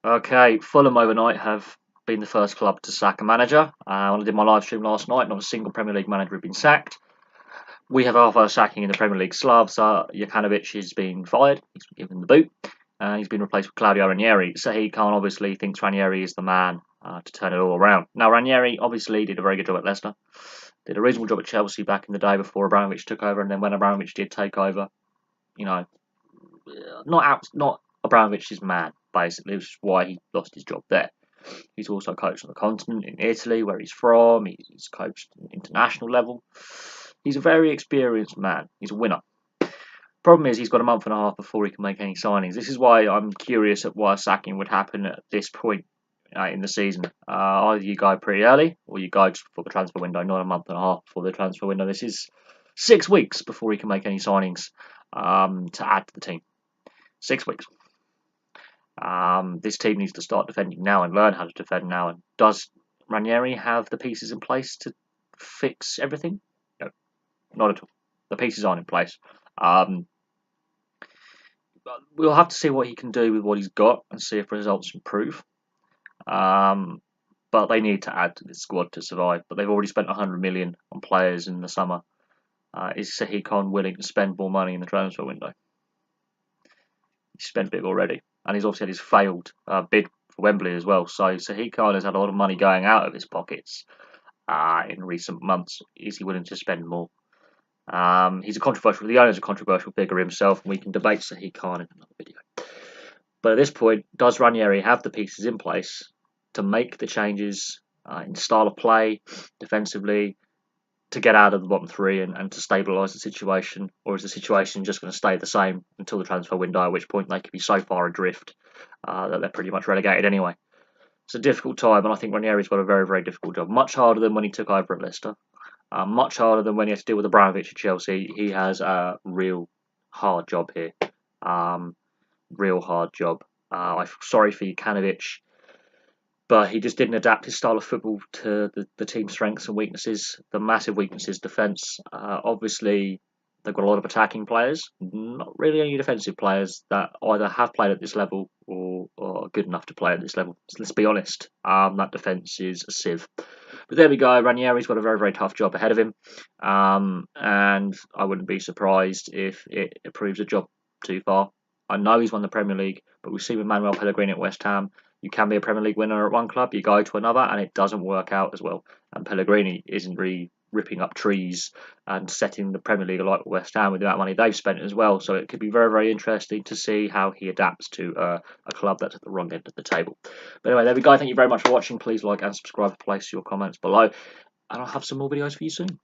Okay, Fulham overnight have been the first club to sack a manager. When I did my live stream last night, not a single Premier League manager had been sacked. We have our first sacking in the Premier League. Slavs, Jokanovic has been fired. He's been given the boot. He's been replaced with Claudio Ranieri. So he can't obviously thinks Ranieri is the man to turn it all around. Now Ranieri obviously did a very good job at Leicester. Did a reasonable job at Chelsea back in the day before Abramovich took over, and then when Abramovich did take over, you know, not Abramovich's man, basically, which is why he lost his job there. He's also coached on the continent in Italy, where he's from. He's coached at international level. He's a very experienced man. He's a winner. Problem is, he's got a month and a half before he can make any signings. This is why I'm curious at why a sacking would happen at this point in the season. Either you go pretty early, or you go just before the transfer window, not a month and a half before the transfer window. This is 6 weeks before he can make any signings to add to the team. 6 weeks. This team needs to start defending now and learn how to defend now. And does Ranieri have the pieces in place to fix everything? No, not at all. The pieces aren't in place. We'll have to see what he can do with what he's got and see if results improve. But they need to add to this squad to survive. But they've already spent 100 million on players in the summer. Is Sahih Khan willing to spend more money in the transfer window? He's spent big already, and he's obviously had his failed bid for Wembley as well. So Sahih Khan has had a lot of money going out of his pockets in recent months. Is he willing to spend more? He's a controversial. The owner's a controversial figure himself, and we can debate Sahih Khan in another video. But at this point, does Ranieri have the pieces in place to make the changes in style of play, defensively, to get out of the bottom three and to stabilise the situation? Or is the situation just going to stay the same until the transfer window, at which point they could be so far adrift that they're pretty much relegated anyway? It's a difficult time, and I think Ranieri's got a very, very difficult job. Much harder than when he took over at Leicester. Much harder than when he had to deal with Abramovich at Chelsea. He has a real hard job here. Real hard job. I'm sorry for Jokanovic, but he just didn't adapt his style of football to the team's strengths and weaknesses. The massive weaknesses, defence. Obviously, they've got a lot of attacking players, not really any defensive players that either have played at this level or are good enough to play at this level. So let's be honest, that defence is a sieve. But there we go. Ranieri's got a very, very tough job ahead of him, and I wouldn't be surprised if it proves a job too far. I know he's won the Premier League, but we've seen with Manuel Pellegrini at West Ham, you can be a Premier League winner at one club, you go to another, and it doesn't work out as well. And Pellegrini isn't really ripping up trees and setting the Premier League alight with West Ham with the amount of money they've spent as well. So it could be very, very interesting to see how he adapts to a club that's at the wrong end of the table. But anyway, there we go. Thank you very much for watching. Please like and subscribe. Place your comments below, and I'll have some more videos for you soon.